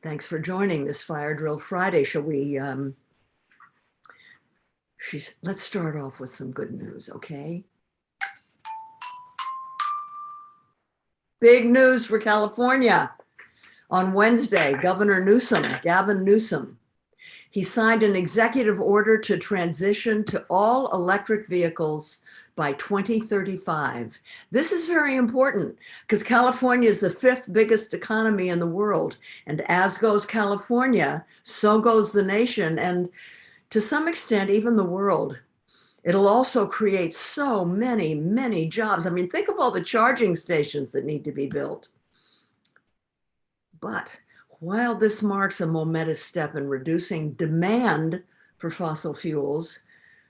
Thanks for joining this Fire Drill Friday. Shall we, let's start off with some good news, okay? Big news for California. On Wednesday, Governor Newsom, Gavin Newsom, he signed an executive order to transition to all electric vehicles by 2035. This is very important because California is the 5th biggest economy in the world. And as goes California, so goes the nation. And to some extent, even the world. It'll also create so many, many jobs. I mean, think of all the charging stations that need to be built. But while this marks a momentous step in reducing demand for fossil fuels,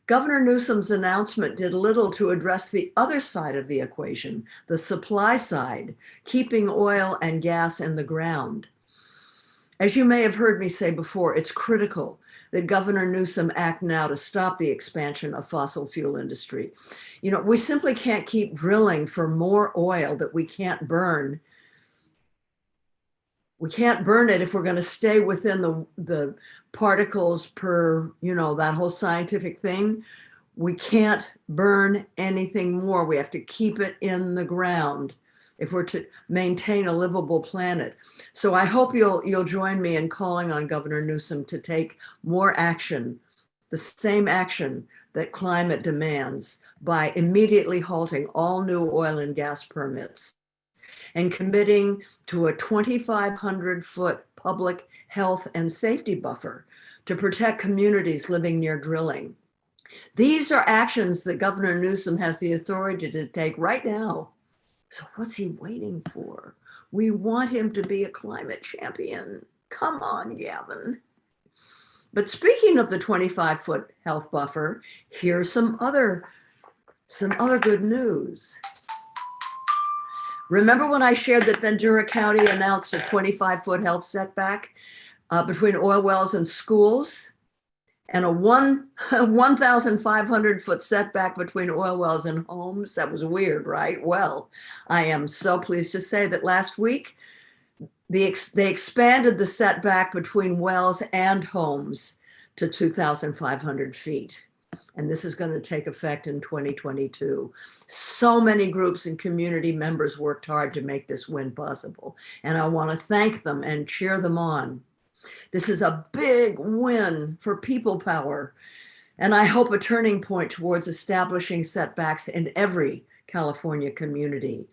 Governor Newsom's announcement did little to address the other side of the equation, the supply side, keeping oil and gas in the ground. As you may have heard me say before, it's critical that Governor Newsom act now to stop the expansion of fossil fuel industry. You know, we simply can't keep drilling for more oil that we can't burn. We can't burn it if we're going to stay within the particles per, you know, that whole scientific thing. We can't burn anything more. We have to keep it in the ground if we're to maintain a livable planet. So I hope you'll join me in calling on Governor Newsom to take more action, the same action that climate demands, by immediately halting all new oil and gas permits and committing to a 2,500-foot public health and safety buffer to protect communities living near drilling. These are actions that Governor Newsom has the authority to take right now. So what's he waiting for? We want him to be a climate champion. Come on, Gavin. But speaking of the 25-foot health buffer, here's some other good news. Remember when I shared that Ventura County announced a 25-foot health setback between oil wells and schools, and a 1,500-foot setback between oil wells and homes? That was weird, right? Well, I am so pleased to say that last week, they expanded the setback between wells and homes to 2,500 feet. And this is going to take effect in 2022. So many groups and community members worked hard to make this win possible. And I want to thank them and cheer them on. This is a big win for people power. And I hope a turning point towards establishing setbacks in every California community.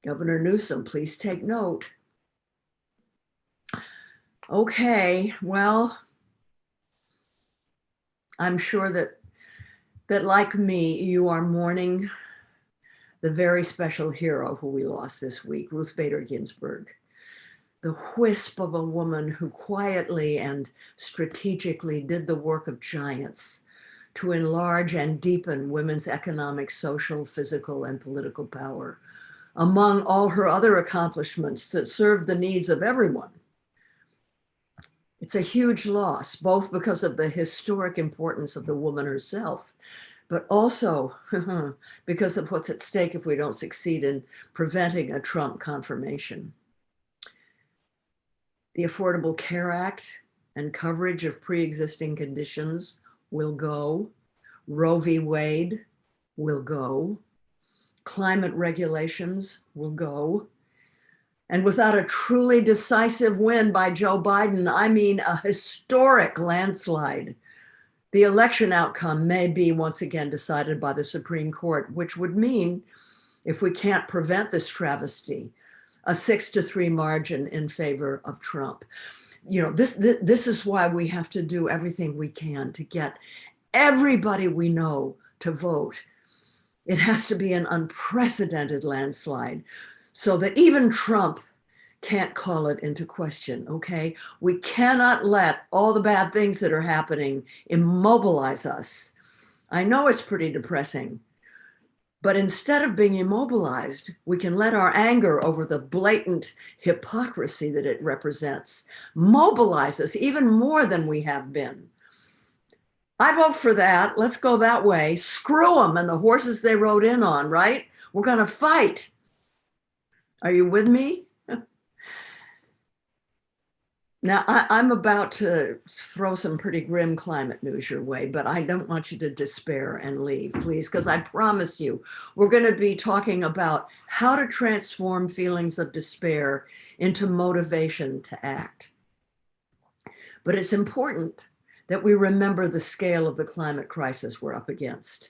Governor Newsom, please take note. Okay, well, I'm sure that like me, you are mourning the very special hero who we lost this week, Ruth Bader Ginsburg, the wisp of a woman who quietly and strategically did the work of giants to enlarge and deepen women's economic, social, physical, and political power, among all her other accomplishments that served the needs of everyone. It's a huge loss, both because of the historic importance of the woman herself, but also because of what's at stake if we don't succeed in preventing a Trump confirmation. The Affordable Care Act and coverage of pre-existing conditions will go. Roe v. Wade will go. Climate regulations will go. And without a truly decisive win by Joe Biden, I mean a historic landslide, the election outcome may be once again decided by the Supreme Court, which would mean, if we can't prevent this travesty, a 6-3 margin in favor of Trump. You know, this is why we have to do everything we can to get everybody we know to vote. It has to be an unprecedented landslide, so that even Trump can't call it into question, okay? We cannot let all the bad things that are happening immobilize us. I know it's pretty depressing, but instead of being immobilized, we can let our anger over the blatant hypocrisy that it represents mobilize us even more than we have been. I vote for that. Let's go that way. Screw them and the horses they rode in on, right? We're going to fight. Are you with me? Now, I'm about to throw some pretty grim climate news your way, but I don't want you to despair and leave, please, because I promise you, we're going to be talking about how to transform feelings of despair into motivation to act. But it's important that we remember the scale of the climate crisis we're up against.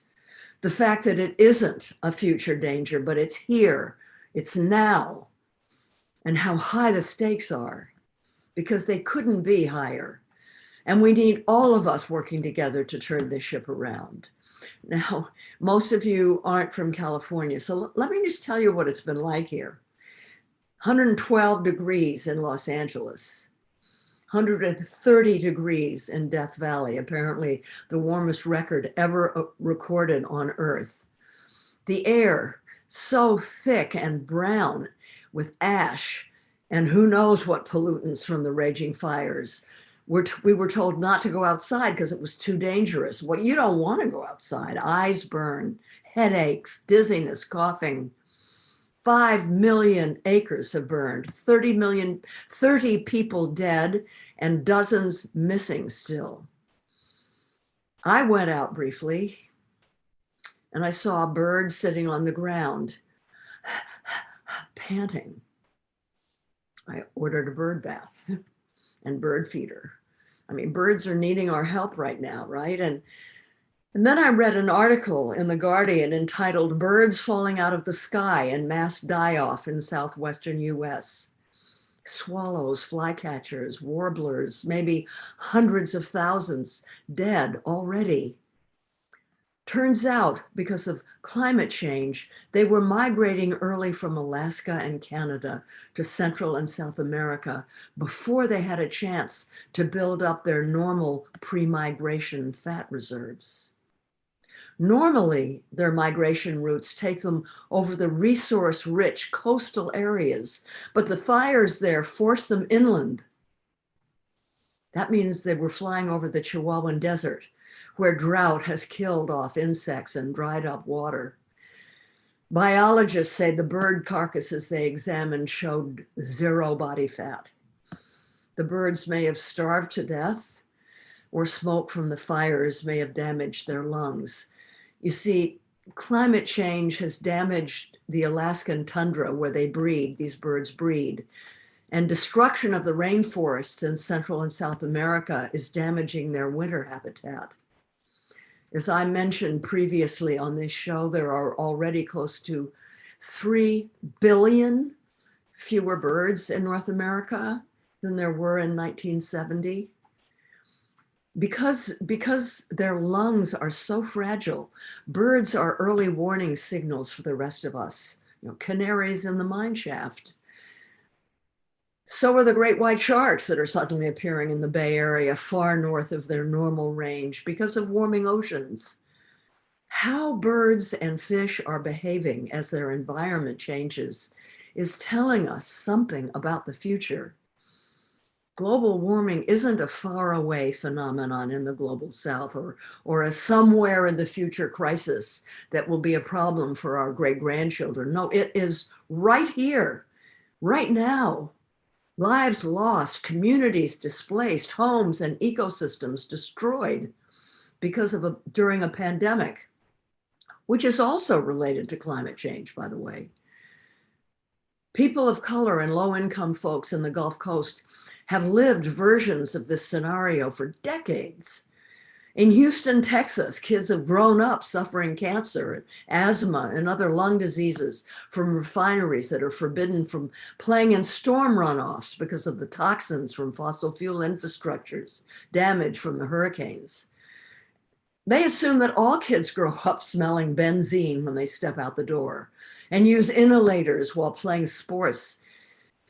The fact that it isn't a future danger, but it's here, it's now, and how high the stakes are, because they couldn't be higher. And we need all of us working together to turn this ship around. Now, most of you aren't from California, so let me just tell you what it's been like here. 112 degrees in Los Angeles, 130 degrees in Death Valley, apparently the warmest record ever recorded on Earth. The air so thick and brown with ash and who knows what pollutants from the raging fires. We were told not to go outside because it was too dangerous. Well, you don't want to go outside. Eyes burn, headaches, dizziness, coughing. 5 million acres have burned, 30 people dead, and dozens missing still. I went out briefly and I saw a bird sitting on the ground, panting. I ordered a bird bath and bird feeder. I mean, birds are needing our help right now, right? And then I read an article in The Guardian entitled "Birds Falling Out of the Sky in Mass Die-Off in Southwestern US." Swallows, flycatchers, warblers, maybe hundreds of thousands dead already. Turns out, because of climate change, they were migrating early from Alaska and Canada to Central and South America before they had a chance to build up their normal pre-migration fat reserves. Normally, their migration routes take them over the resource-rich coastal areas, but the fires there forced them inland. That means they were flying over the Chihuahuan Desert, where drought has killed off insects and dried up water. Biologists say the bird carcasses they examined showed zero body fat. The birds may have starved to death, or smoke from the fires may have damaged their lungs. You see, climate change has damaged the Alaskan tundra where they breed, these birds breed. And destruction of the rainforests in Central and South America is damaging their winter habitat. As I mentioned previously on this show, there are already close to 3 billion fewer birds in North America than there were in 1970. Because their lungs are so fragile, birds are early warning signals for the rest of us, canaries in the mine shaft. So are the great white sharks that are suddenly appearing in the Bay Area far north of their normal range because of warming oceans. How birds and fish are behaving as their environment changes is telling us something about the future. Global warming isn't a faraway phenomenon in the global south or a somewhere in the future crisis that will be a problem for our great-grandchildren. No, it is right here, right now. Lives lost, communities displaced, homes and ecosystems destroyed during a pandemic, which is also related to climate change, by the way. People of color and low-income folks in the Gulf Coast have lived versions of this scenario for decades. In Houston, Texas, kids have grown up suffering cancer, asthma, and other lung diseases from refineries that are forbidden from playing in storm runoffs because of the toxins from fossil fuel infrastructures, damage from the hurricanes. They assume that all kids grow up smelling benzene when they step out the door and use inhalators while playing sports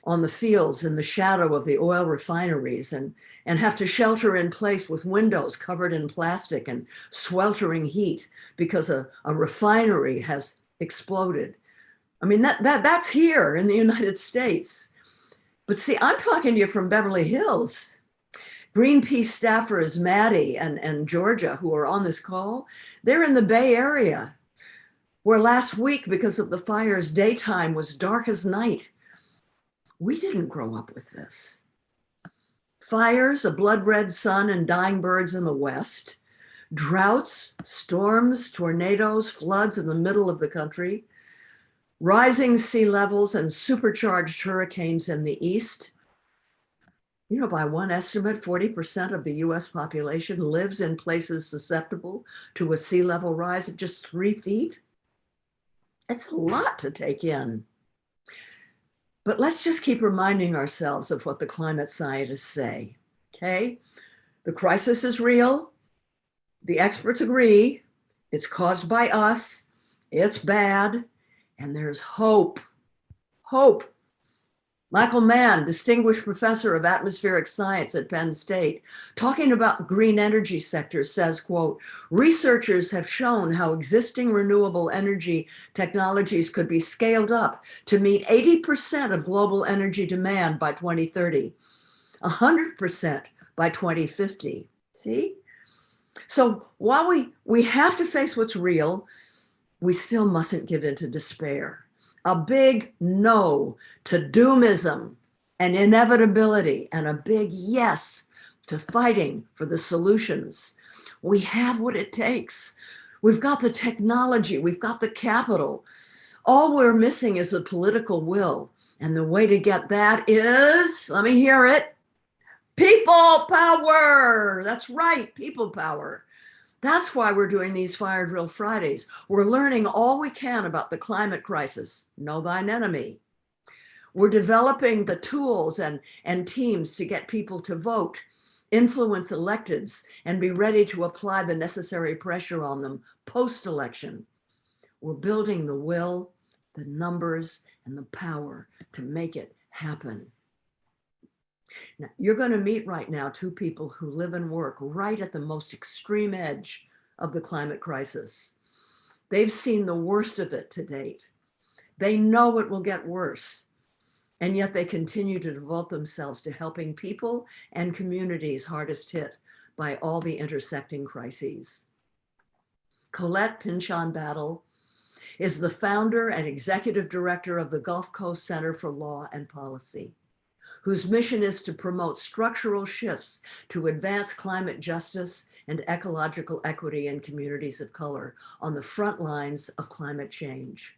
on the fields in the shadow of the oil refineries and have to shelter in place with windows covered in plastic and sweltering heat because a refinery has exploded. I mean, that's here in the United States. But see, I'm talking to you from Beverly Hills. Greenpeace staffers, Maddie and Georgia, who are on this call, they're in the Bay Area, where last week, because of the fires, daytime was dark as night. We didn't grow up with this. Fires, a blood red sun, and dying birds in the west. Droughts, storms, tornadoes, floods in the middle of the country. Rising sea levels and supercharged hurricanes in the east. You know, by one estimate, 40% of the US population lives in places susceptible to a sea level rise of just 3 feet. It's a lot to take in. But let's just keep reminding ourselves of what the climate scientists say, okay? The crisis is real. The experts agree. It's caused by us. It's bad. And there's hope. Hope. Michael Mann, distinguished professor of atmospheric science at Penn State, talking about the green energy sector, says, quote, researchers have shown how existing renewable energy technologies could be scaled up to meet 80% of global energy demand by 2030, 100% by 2050. See? So while we have to face what's real, we still mustn't give in to despair. A big no to doomism and inevitability, and a big yes to fighting for the solutions. We have what it takes. We've got the technology, we've got the capital. All we're missing is the political will. And the way to get that is, let me hear it, people power. That's right, people power. That's why we're doing these Fire Drill Fridays. We're learning all we can about the climate crisis. Know thine enemy. We're developing the tools and teams to get people to vote, influence electeds, and be ready to apply the necessary pressure on them post-election. We're building the will, the numbers, and the power to make it happen. Now, you're going to meet right now 2 people who live and work right at the most extreme edge of the climate crisis. They've seen the worst of it to date. They know it will get worse, and yet they continue to devote themselves to helping people and communities hardest hit by all the intersecting crises. Colette Pichon Battle is the founder and executive director of the Gulf Coast Center for Law and Policy, whose mission is to promote structural shifts to advance climate justice and ecological equity in communities of color on the front lines of climate change.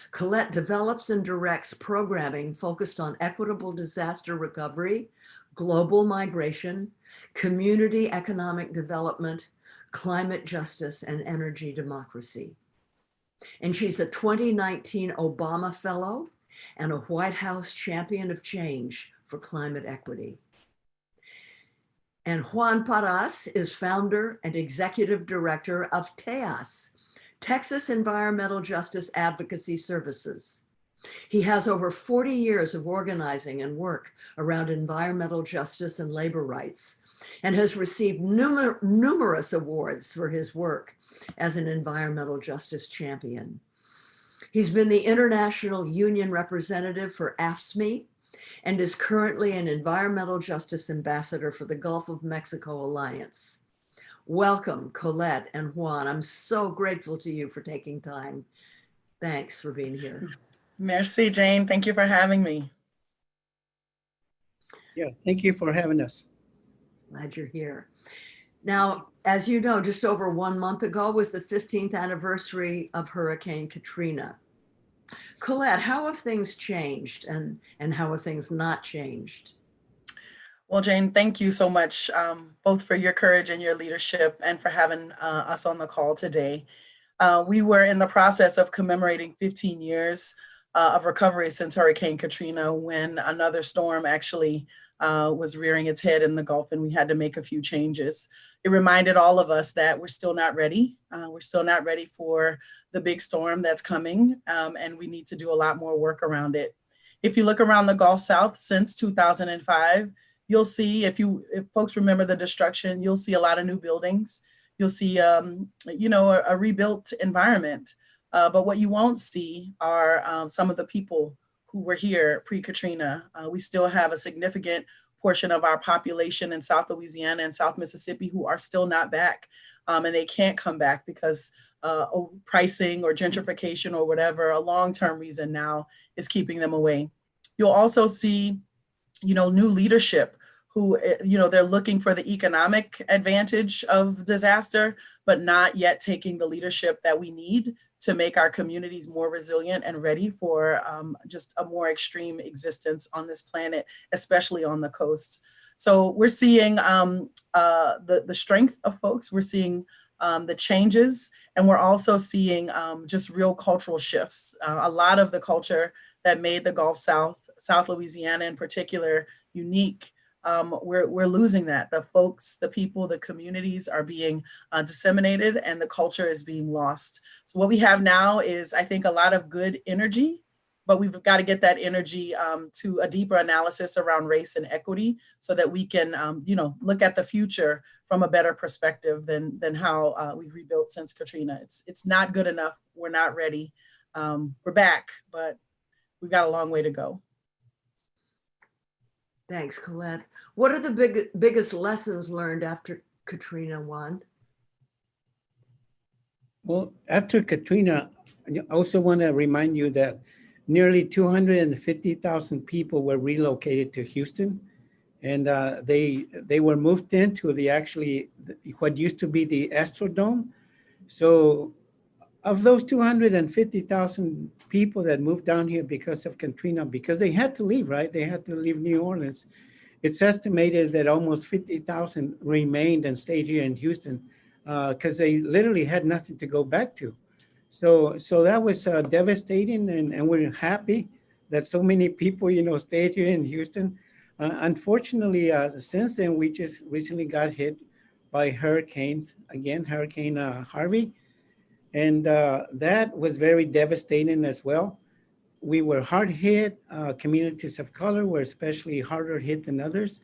Colette develops and directs programming focused on equitable disaster recovery, global migration, community economic development, climate justice, and energy democracy. And she's a 2019 Obama Fellow and a White House Champion of Change for Climate Equity. And Juan Parras is founder and executive director of T.E.J.A.S, Texas Environmental Justice Advocacy Services. He has over 40 years of organizing and work around environmental justice and labor rights, and has received numerous awards for his work as an environmental justice champion. He's been the international union representative for AFSCME and is currently an environmental justice ambassador for the Gulf of Mexico Alliance. Welcome, Colette and Juan. I'm so grateful to you for taking time. Thanks for being here. Merci, Jane. Thank you for having me. Yeah, thank you for having us. Glad you're here. Now, as you know, just over 1 month ago was the 15th anniversary of Hurricane Katrina. Colette, how have things changed and how have things not changed? Well, Jane, thank you so much, both for your courage and your leadership and for having us on the call today. We were in the process of commemorating 15 years of recovery since Hurricane Katrina, when another storm actually was rearing its head in the Gulf, and we had to make a few changes. It reminded all of us that we're still not ready. We're still not ready for the big storm that's coming, and we need to do a lot more work around it. If you look around the Gulf South since 2005, you'll see, if folks remember the destruction, you'll see a lot of new buildings. You'll see, a rebuilt environment. But what you won't see are some of the people who were here pre-Katrina. We still have a significant portion of our population in South Louisiana and South Mississippi who are still not back. And they can't come back because pricing or gentrification or whatever, a long-term reason now is keeping them away. You'll also see, new leadership who, they're looking for the economic advantage of disaster, but not yet taking the leadership that we need to make our communities more resilient and ready for just a more extreme existence on this planet, especially on the coast. So we're seeing the strength of folks, we're seeing the changes, and we're also seeing just real cultural shifts. A lot of the culture that made the Gulf South, South Louisiana in particular, unique, we're losing that. The folks, the people, the communities are being disseminated, and the culture is being lost. So what we have now is, I think, a lot of good energy, but we've got to get that energy to a deeper analysis around race and equity so that we can, look at the future from a better perspective than how we've rebuilt since Katrina. It's not good enough. We're not ready. We're back, but we've got a long way to go. Thanks, Colette. What are the biggest lessons learned after Katrina, Juan? Well, after Katrina, I also want to remind you that nearly 250,000 people were relocated to Houston, and they were moved into what used to be the Astrodome. So of those 250,000 people that moved down here because of Katrina, because they had to leave, right? They had to leave New Orleans. It's estimated that almost 50,000 remained and stayed here in Houston because they literally had nothing to go back to. So that was devastating, and we're happy that so many people, stayed here in Houston. Unfortunately, since then, we just recently got hit by hurricanes, again, Hurricane Harvey. And that was very devastating as well. We were hard hit. Communities of color were especially harder hit than others.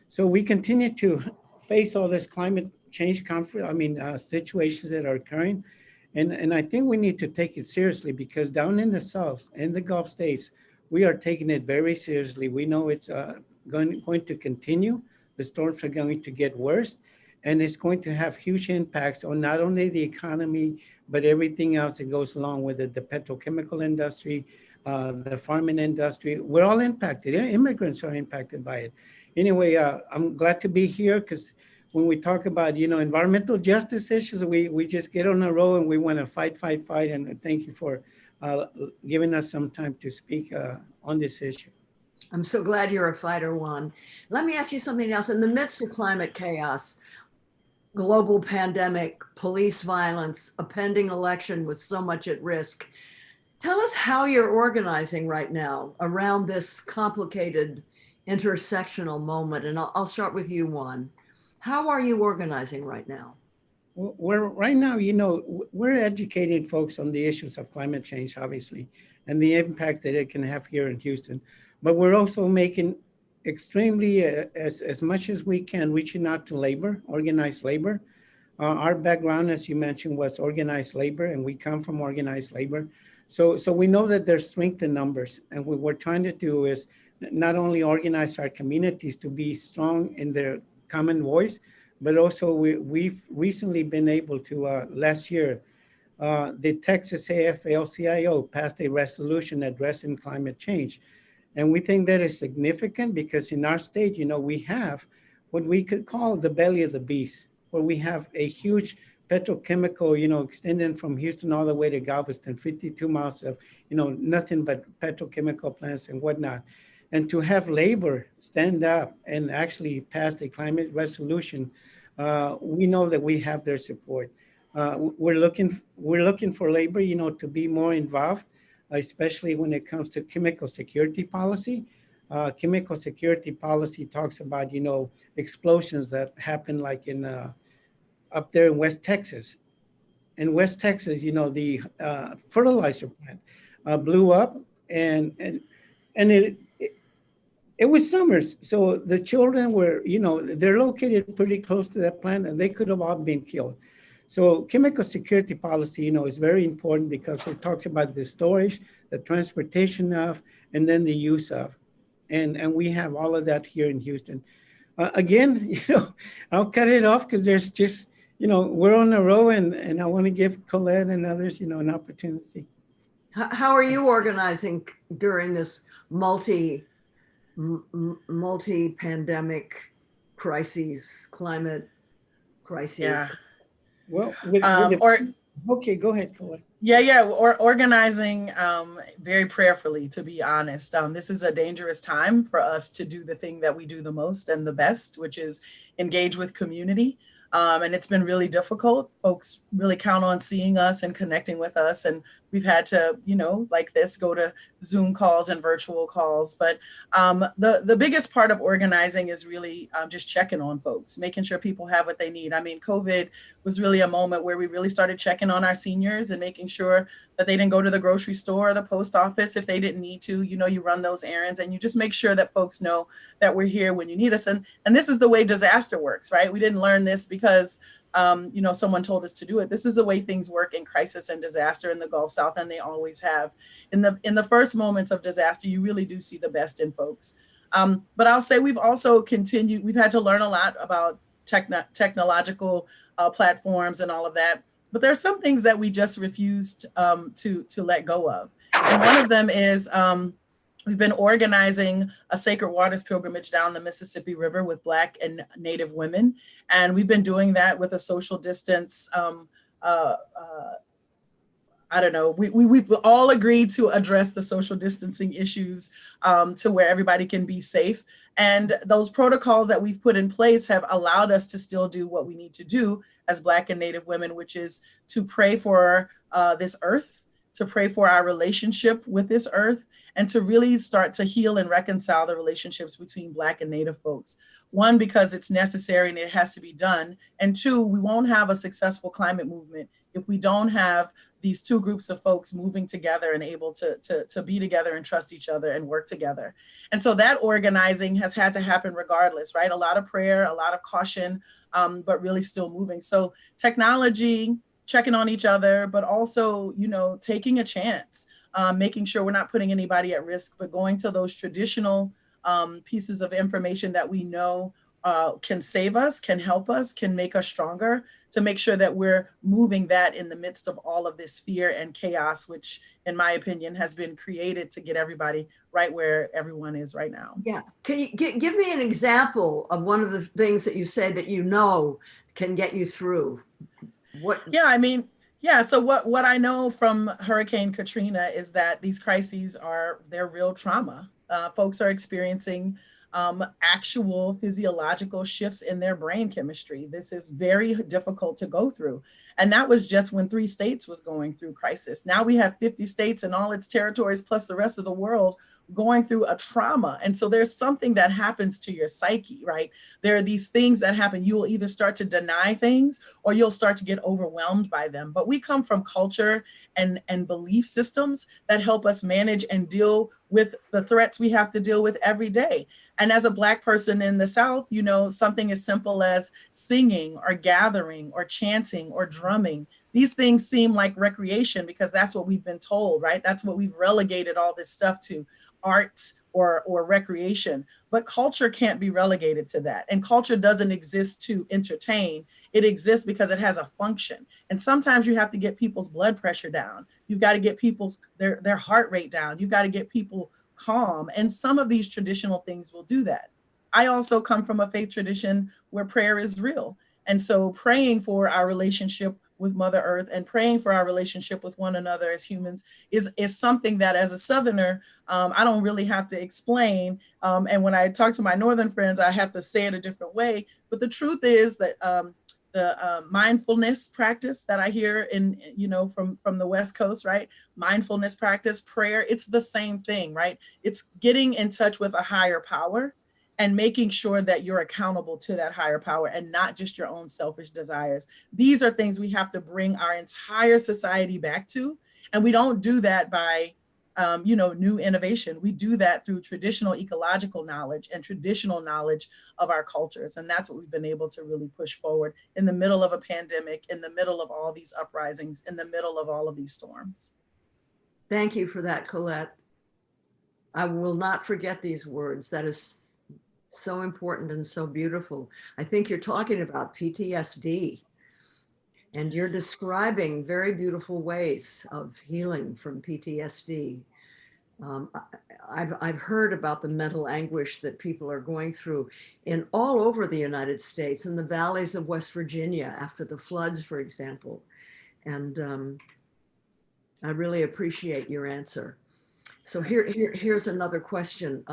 So we continue to face all this climate change situations that are occurring. And I think we need to take it seriously, because down in the South and the Gulf states, we are taking it very seriously. We know it's going to continue. The storms are going to get worse, and it's going to have huge impacts on not only the economy, but everything else that goes along with it, the petrochemical industry, the farming industry. We're all impacted. Immigrants are impacted by it. Anyway, I'm glad to be here, because when we talk about, environmental justice issues, we just get on a roll and we want to fight. And thank you for giving us some time to speak on this issue. I'm so glad you're a fighter, Juan. Let me ask you something else. In the midst of climate chaos, global pandemic, police violence, a pending election with so much at risk, tell us how you're organizing right now around this complicated intersectional moment. And I'll start with you, Juan. How are you organizing right now? Right now, we're educating folks on the issues of climate change, obviously, and the impacts that it can have here in Houston. But we're also making extremely, as much as we can, reaching out to labor, organized labor. Our background, as you mentioned, was organized labor, and we come from organized labor. So we know that there's strength in numbers. And what we're trying to do is not only organize our communities to be strong in their common voice, but also we've recently been able to, last year, the Texas AFL-CIO passed a resolution addressing climate change. And we think that is significant because in our state, we have what we could call the belly of the beast, where we have a huge petrochemical, extending from Houston all the way to Galveston, 52 miles of, nothing but petrochemical plants and whatnot. And to have labor stand up and actually pass a climate resolution, we know that we have their support. We're looking for labor, to be more involved, especially when it comes to chemical security policy. Chemical security policy talks about, explosions that happen like in up there in West Texas. In West Texas, the fertilizer plant blew up, and it was summers. So the children were, they're located pretty close to that plant, and they could have all been killed. So chemical security policy, is very important because it talks about the storage, the transportation of, and then the use of. And we have all of that here in Houston. Again, I'll cut it off because there's just, we're on a roll, and I want to give Colette and others, an opportunity. How are you organizing during this multi-pandemic crises, climate crises. Yeah. Well, with Or okay, go ahead, Colette. yeah, or organizing very prayerfully, to be honest. This is a dangerous time for us to do the thing that we do the most and the best, which is engage with community. And it's been really difficult. Folks really count on seeing us and connecting with us. And we've had to, like this, go to Zoom calls and virtual calls. But the biggest part of organizing is really just checking on folks, making sure people have what they need. I mean, COVID was really a moment where we really started checking on our seniors and making sure that they didn't go to the grocery store or the post office if they didn't need to. You run those errands and you just make sure that folks know that we're here when you need us. And this is the way disaster works, right? We didn't learn this because someone told us to do it. This is the way things work in crisis and disaster in the Gulf South, and they always have. In the first moments of disaster, you really do see the best in folks. But I'll say we've also continued, we've had to learn a lot about technological platforms and all of that. But there are some things that we just refused to let go of. And one of them is we've been organizing a Sacred Waters pilgrimage down the Mississippi River with Black and Native women. And we've been doing that with a social distance. I don't know, we've all agreed to address the social distancing issues to where everybody can be safe. And those protocols that we've put in place have allowed us to still do what we need to do as Black and Native women, which is to pray for this earth, to pray for our relationship with this earth, and to really start to heal and reconcile the relationships between Black and Native folks. One, because it's necessary and it has to be done. And two, we won't have a successful climate movement if we don't have these two groups of folks moving together and able to be together and trust each other and work together. And so that organizing has had to happen regardless, right? A lot of prayer, a lot of caution, but really still moving. So technology, checking on each other, but also, taking a chance, making sure we're not putting anybody at risk, but going to those traditional pieces of information that we know can save us, can help us, can make us stronger, to make sure that we're moving that in the midst of all of this fear and chaos, which in my opinion has been created to get everybody right where everyone is right now. Yeah, can you give me an example of one of the things that you say that can get you through? What? Yeah, so what I know from Hurricane Katrina is that these crises they're real trauma. Folks are experiencing actual physiological shifts in their brain chemistry. This is very difficult to go through. And that was just when 3 states was going through crisis. Now we have 50 states and all its territories plus the rest of the world going through a trauma. And so there's something that happens to your psyche, right? There are these things that happen. You will either start to deny things or you'll start to get overwhelmed by them. But we come from culture and belief systems that help us manage and deal with the threats we have to deal with every day. And as a Black person in the South, something as simple as singing or gathering or chanting or drumming, these things seem like recreation because that's what we've been told, right? That's what we've relegated all this stuff to, art or recreation. But culture can't be relegated to that. And culture doesn't exist to entertain. It exists because it has a function. And sometimes you have to get people's blood pressure down. You've got to get their heart rate down. You've got to get people calm. And some of these traditional things will do that. I also come from a faith tradition where prayer is real. And so praying for our relationship with Mother Earth and praying for our relationship with one another as humans is something that as a Southerner, I don't really have to explain. And when I talk to my Northern friends, I have to say it a different way. But the truth is that the mindfulness practice that I hear from the West Coast, right? Mindfulness practice, prayer, it's the same thing, right? It's getting in touch with a higher power and making sure that you're accountable to that higher power and not just your own selfish desires. These are things we have to bring our entire society back to. And we don't do that by, new innovation. We do that through traditional ecological knowledge and traditional knowledge of our cultures. And that's what we've been able to really push forward in the middle of a pandemic, in the middle of all these uprisings, in the middle of all of these storms. Thank you for that, Colette. I will not forget these words. That is so important and so beautiful. I think you're talking about PTSD, and you're describing very beautiful ways of healing from PTSD. I've heard about the mental anguish that people are going through in all over the United States, in the valleys of West Virginia after the floods, for example. And I really appreciate your answer. So here's another question.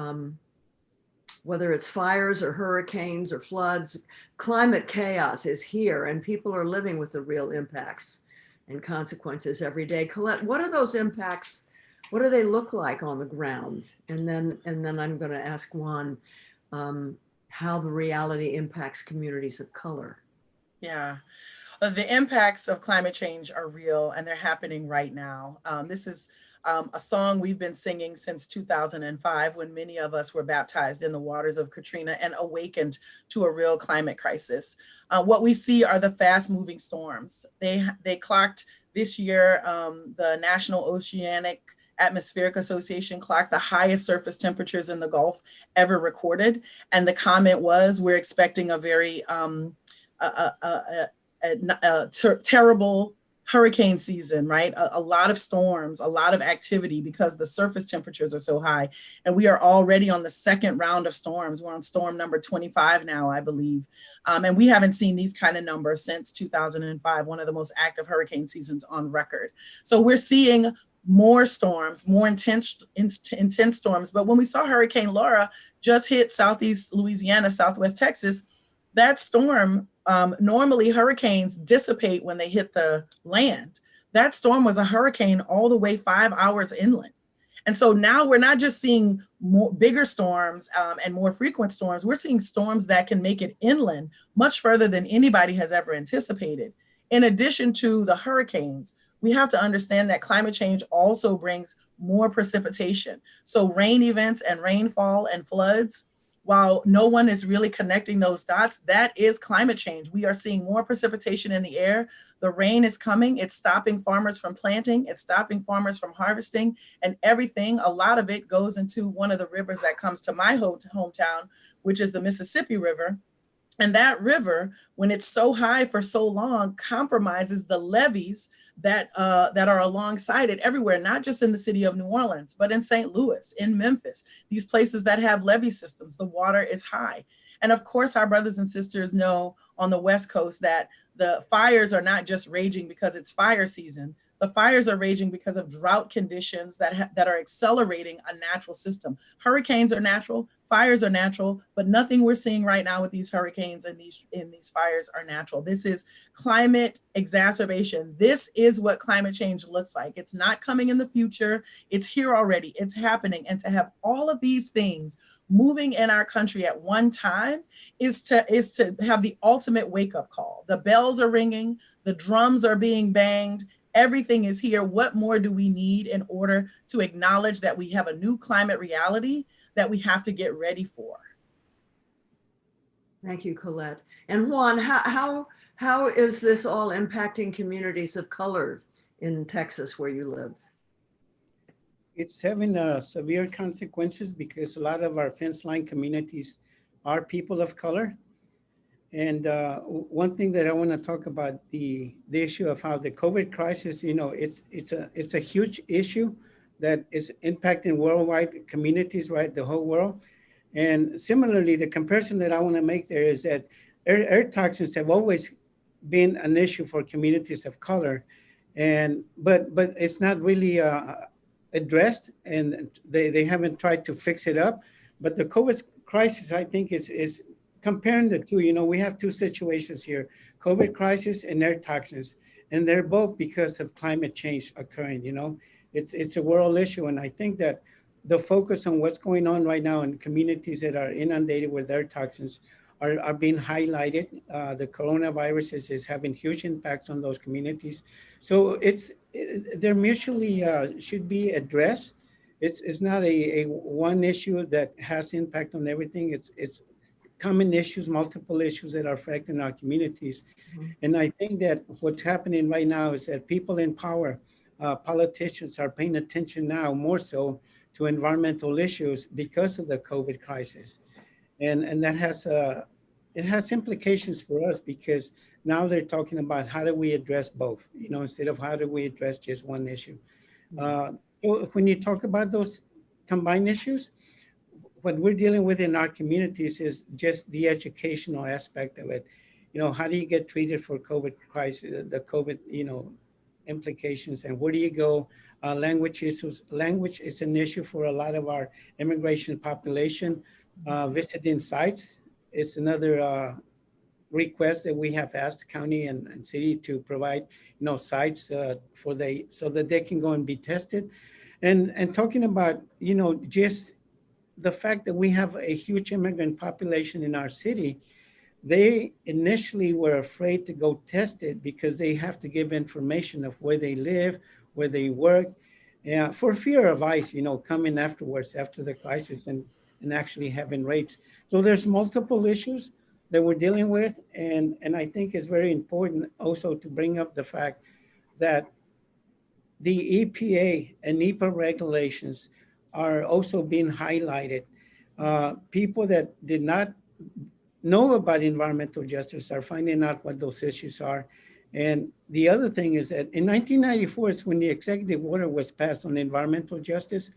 Whether it's fires or hurricanes or floods, climate chaos is here and people are living with the real impacts and consequences every day. Colette, what are those impacts? What do they look like on the ground? And then I'm going to ask Juan how the reality impacts communities of color. Yeah. The impacts of climate change are real and they're happening right now. This is a song we've been singing since 2005 when many of us were baptized in the waters of Katrina and awakened to a real climate crisis. What we see are the fast moving storms. They clocked this year, the National Oceanic Atmospheric Association clocked the highest surface temperatures in the Gulf ever recorded. And the comment was, we're expecting a very terrible hurricane season, right? A lot of storms, a lot of activity because the surface temperatures are so high. And we are already on the second round of storms. We're on storm number 25 now, I believe. And we haven't seen these kind of numbers since 2005, one of the most active hurricane seasons on record. So we're seeing more storms, more intense storms. But when we saw Hurricane Laura just hit Southeast Louisiana, Southwest Texas, that storm, normally hurricanes dissipate when they hit the land. That storm was a hurricane all the way 5 hours inland. And so now we're not just seeing bigger storms and more frequent storms, we're seeing storms that can make it inland much further than anybody has ever anticipated. In addition to the hurricanes, we have to understand that climate change also brings more precipitation. So rain events and rainfall and floods, while no one is really connecting those dots, that is climate change. We are seeing more precipitation in the air. The rain is coming. It's stopping farmers from planting. It's stopping farmers from harvesting, and everything. A lot of it goes into one of the rivers that comes to my hometown, which is the Mississippi River. And that river, when it's so high for so long, compromises the levees that are alongside it everywhere, not just in the city of New Orleans, but in St. Louis, in Memphis, these places that have levee systems. The water is high. And of course, our brothers and sisters know on the West Coast that the fires are not just raging because it's fire season. The fires are raging because of drought conditions that are accelerating a natural system. Hurricanes are natural, fires are natural, but nothing we're seeing right now with these hurricanes and these fires are natural. This is climate exacerbation. This is what climate change looks like. It's not coming in the future. It's here already. It's happening. And to have all of these things moving in our country at one time is to have the ultimate wake-up call. The bells are ringing, the drums are being banged. Everything is here. What more do we need in order to acknowledge that we have a new climate reality that we have to get ready for? Thank you, Colette. And Juan, how is this all impacting communities of color in Texas where you live? It's having severe consequences because a lot of our fence line communities are people of color. And one thing that I want to talk about the issue of how the COVID crisis, it's a huge issue that is impacting worldwide communities, right? The whole world. And similarly, the comparison that I want to make there is that air toxins have always been an issue for communities of color, but it's not really addressed, and they haven't tried to fix it up. But the COVID crisis, I think, is comparing the two. We have two situations here: COVID crisis and air toxins, and they're both because of climate change occurring. It's a world issue, and I think that the focus on what's going on right now in communities that are inundated with air toxins are being highlighted. The coronavirus is having huge impacts on those communities. So they're mutually should be addressed. It's not a one issue that has impact on everything. It's common issues, multiple issues that are affecting our communities. Mm-hmm. And I think that what's happening right now is that people in power, politicians, are paying attention now more so to environmental issues because of the COVID crisis. And that has implications for us, because now they're talking about how do we address both, instead of how do we address just one issue. When you talk about those combined issues. What we're dealing with in our communities is just the educational aspect of it. How do you get treated for COVID crisis, the COVID, implications, and where do you go? Language issues. Language is an issue for a lot of our immigration population. Visiting sites is another request that we have asked county and city to provide, sites so that they can go and be tested. And talking about, just the fact that we have a huge immigrant population in our city, they initially were afraid to go test it because they have to give information of where they live, where they work, for fear of ICE, coming afterwards after the crisis and actually having raids. So there's multiple issues that we're dealing with. And I think it's very important also to bring up the fact that the EPA and NEPA regulations are also being highlighted. People that did not know about environmental justice are finding out what those issues are. And the other thing is that in 1994 is when the executive order was passed on environmental justice.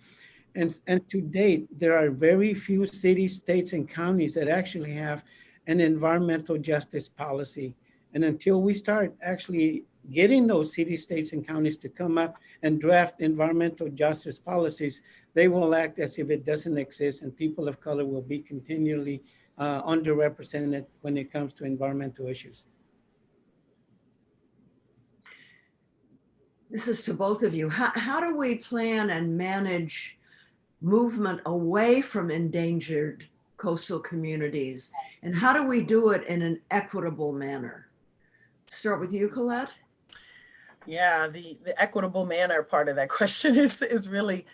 And to date, there are very few cities, states, and counties that actually have an environmental justice policy. And until we start actually getting those cities, states, and counties to come up and draft environmental justice policies, they will act as if it doesn't exist, and people of color will be continually underrepresented when it comes to environmental issues. This is to both of you. How do we plan and manage movement away from endangered coastal communities? And how do we do it in an equitable manner? Start with you, Colette. Yeah, the equitable manner part of that question is really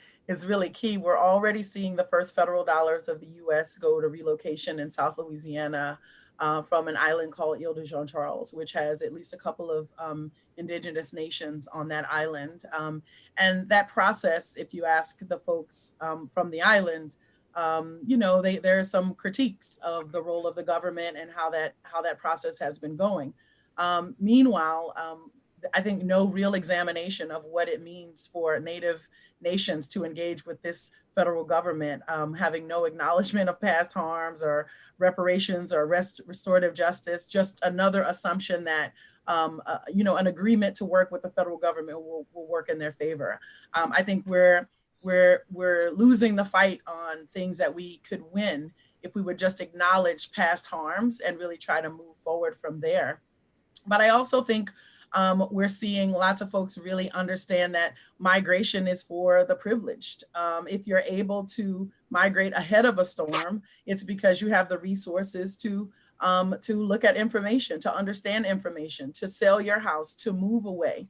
key. We're already seeing the first federal dollars of the U.S. go to relocation in South Louisiana from an island called Ile de Jean Charles, which has at least a couple of indigenous nations on that island. And that process, if you ask the folks from the island, there are some critiques of the role of the government and how that process has been going. Meanwhile, I think no real examination of what it means for Native nations to engage with this federal government, having no acknowledgement of past harms or reparations or restorative justice, just another assumption that an agreement to work with the federal government will work in their favor. I think we're losing the fight on things that we could win if we would just acknowledge past harms and really try to move forward from there. But I also think we're seeing lots of folks really understand that migration is for the privileged. If you're able to migrate ahead of a storm, it's because you have the resources to look at information, to understand information, to sell your house, to move away.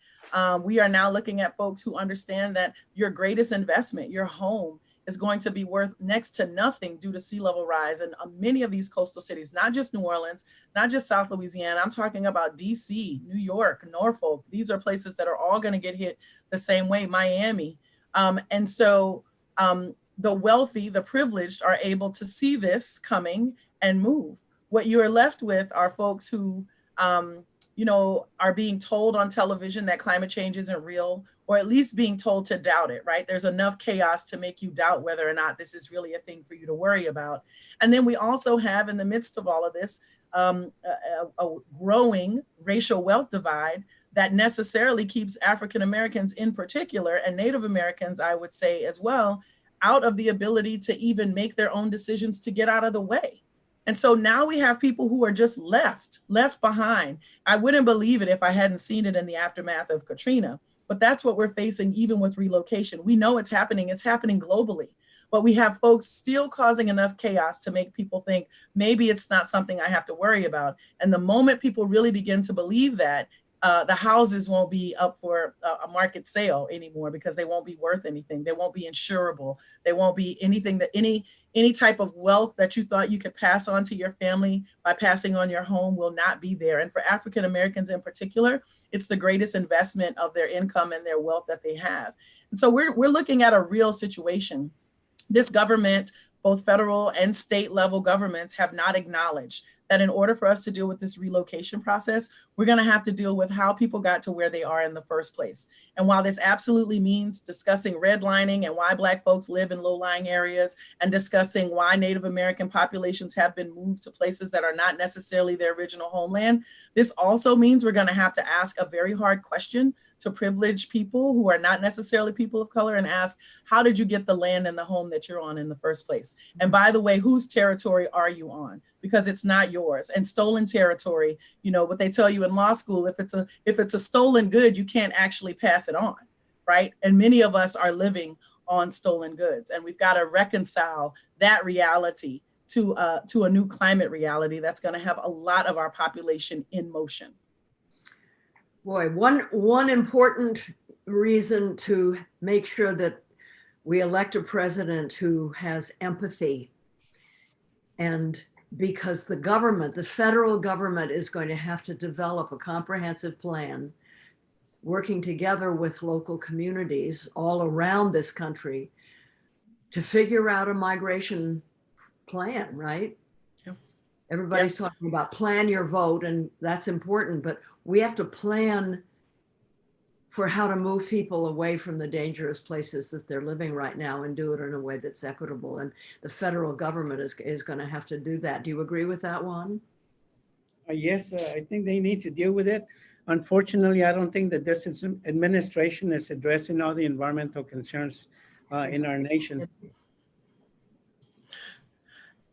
We are now looking at folks who understand that your greatest investment, your home, is going to be worth next to nothing due to sea level rise. And many of these coastal cities, not just New Orleans, not just South Louisiana, I'm talking about DC, New York, Norfolk. These are places that are all going to get hit the same way, Miami. And so the wealthy, the privileged are able to see this coming and move. What you are left with are folks who, are being told on television that climate change isn't real, or at least being told to doubt it, right? There's enough chaos to make you doubt whether or not this is really a thing for you to worry about. And then we also have, in the midst of all of this, a growing racial wealth divide that necessarily keeps African Americans in particular, and Native Americans, I would say as well, out of the ability to even make their own decisions to get out of the way. And so now we have people who are just left behind. I wouldn't believe it if I hadn't seen it in the aftermath of Katrina, but that's what we're facing even with relocation. We know it's happening globally, but we have folks still causing enough chaos to make people think maybe it's not something I have to worry about. And the moment people really begin to believe that, the houses won't be up for a market sale anymore because they won't be worth anything. They won't be insurable. They won't be anything that any type of wealth that you thought you could pass on to your family by passing on your home will not be there. And for African Americans in particular, it's the greatest investment of their income and their wealth that they have. And so we're looking at a real situation. This government, both federal and state level governments, have not acknowledged that in order for us to deal with this relocation process, we're going to have to deal with how people got to where they are in the first place. And while this absolutely means discussing redlining and why Black folks live in low-lying areas, and discussing why Native American populations have been moved to places that are not necessarily their original homeland, this also means we're going to have to ask a very hard question to privileged people who are not necessarily people of color and ask, how did you get the land and the home that you're on in the first place? And by the way, whose territory are you on? Because it's not yours. And stolen territory, you know, what they tell you in law school, if it's a stolen good, you can't actually pass it on, right? And many of us are living on stolen goods, and we've got to reconcile that reality to a new climate reality that's going to have a lot of our population in motion. Boy, one important reason to make sure that we elect a president who has empathy, and because the government, the federal government, is going to have to develop a comprehensive plan working together with local communities all around this country to figure out a migration plan, right? Yep. Everybody's talking about plan your vote, and that's important, but we have to plan for how to move people away from the dangerous places that they're living right now and do it in a way that's equitable. And the federal government is going to have to do that. Do you agree with that, Juan? Yes, I think they need to deal with it. Unfortunately, I don't think that this administration is addressing all the environmental concerns in our nation.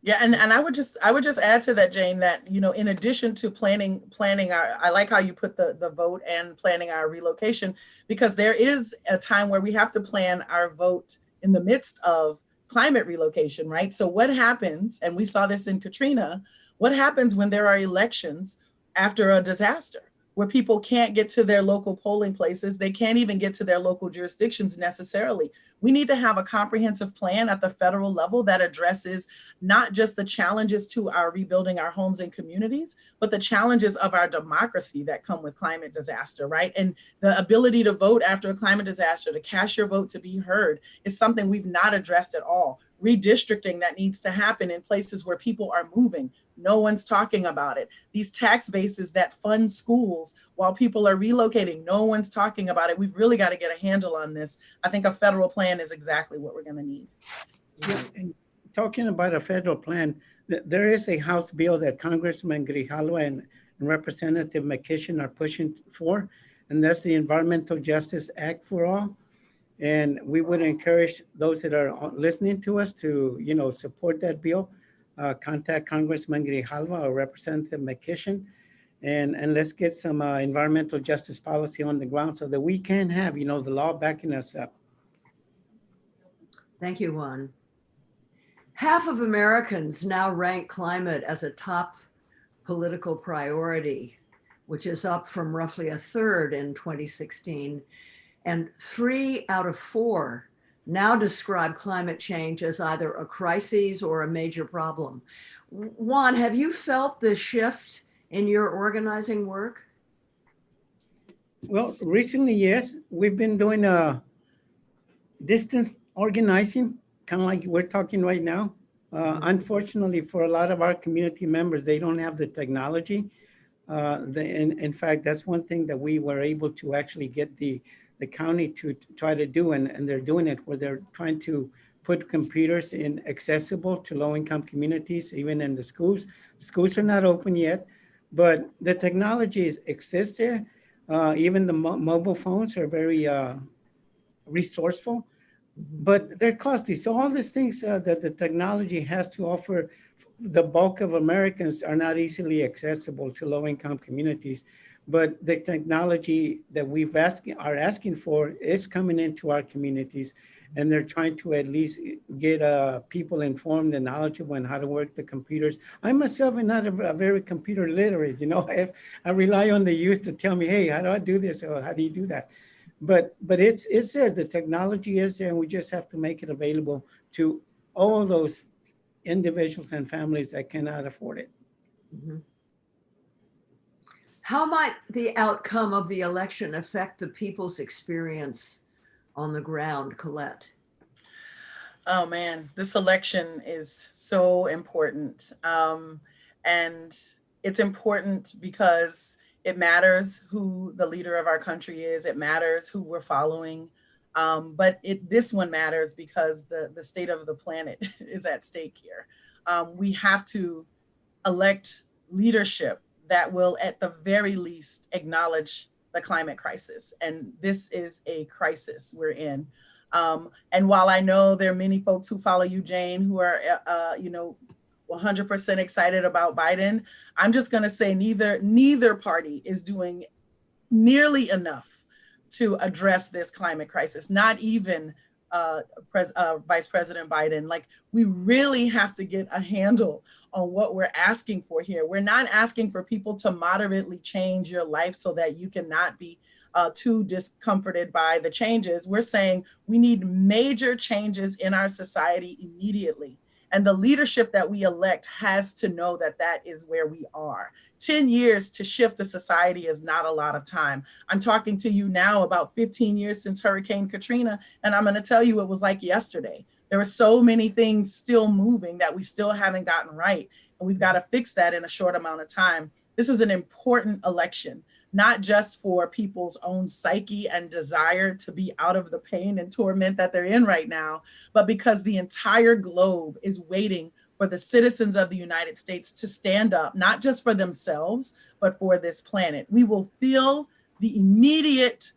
Yeah, and I would just add to that, Jane, that, you know, in addition to planning our, I like how you put the vote and planning our relocation, because there is a time where we have to plan our vote in the midst of climate relocation, right? So what happens, and we saw this in Katrina, what happens when there are elections after a disaster, where people can't get to their local polling places, they can't even get to their local jurisdictions necessarily. We need to have a comprehensive plan at the federal level that addresses not just the challenges to our rebuilding our homes and communities, but the challenges of our democracy that come with climate disaster, right? And the ability to vote after a climate disaster, to cast your vote, to be heard, is something we've not addressed at all. Redistricting that needs to happen in places where people are moving. No one's talking about it. These tax bases that fund schools while people are relocating, no one's talking about it. We've really got to get a handle on this. I think a federal plan is exactly what we're going to need. Yeah, and talking about a federal plan, there is a House bill that Congressman Grijalva and Representative McKishin are pushing for, and that's the Environmental Justice Act for All. And we would encourage those that are listening to us to, you know, support that bill. Contact Congressman Grijalva or Representative McKishin, and let's get some environmental justice policy on the ground so that we can have, you know, the law backing us up. Thank you, Juan. Half of Americans now rank climate as a top political priority, which is up from roughly a third in 2016. And 3 out of 4 now describe climate change as either a crisis or a major problem. Juan, have you felt the shift in your organizing work? Well, recently, yes, we've been doing distance organizing, kind of like we're talking right now. Unfortunately, for a lot of our community members, they don't have the technology. In fact, that's one thing that we were able to actually get the county to try to do, and they're doing it, where they're trying to put computers in accessible to low-income communities, even in the schools. Schools are not open yet, but the technology exists there. Even the mobile phones are very resourceful, but they're costly. So all these things that the technology has to offer, the bulk of Americans are not easily accessible to low-income communities. But the technology that are asking for is coming into our communities, and they're trying to at least get people informed and knowledgeable on how to work the computers. I myself am not a very computer literate. You know, I rely on the youth to tell me, hey, how do I do this, or how do you do that? But it's there. The technology is there, and we just have to make it available to all those individuals and families that cannot afford it. Mm-hmm. How might the outcome of the election affect the people's experience on the ground, Colette? Oh man, this election is so important. And it's important because it matters who the leader of our country is. It matters who we're following. But this one matters because the state of the planet is at stake here. We have to elect leadership that will, at the very least, acknowledge the climate crisis. And this is a crisis we're in. And while I know there are many folks who follow you, Jane, who are, 100% excited about Biden, I'm just going to say neither party is doing nearly enough to address this climate crisis, not even Vice President Biden. Like, we really have to get a handle on what we're asking for here. We're not asking for people to moderately change your life so that you cannot be too discomforted by the changes. We're saying we need major changes in our society immediately. And the leadership that we elect has to know that that is where we are. 10 years to shift a society is not a lot of time. I'm talking to you now about 15 years since Hurricane Katrina, and I'm going to tell you it was like yesterday. There were so many things still moving that we still haven't gotten right, and we've got to fix that in a short amount of time. This is an important election, not just for people's own psyche and desire to be out of the pain and torment that they're in right now, but because the entire globe is waiting for the citizens of the United States to stand up, not just for themselves, but for this planet. We will feel the immediate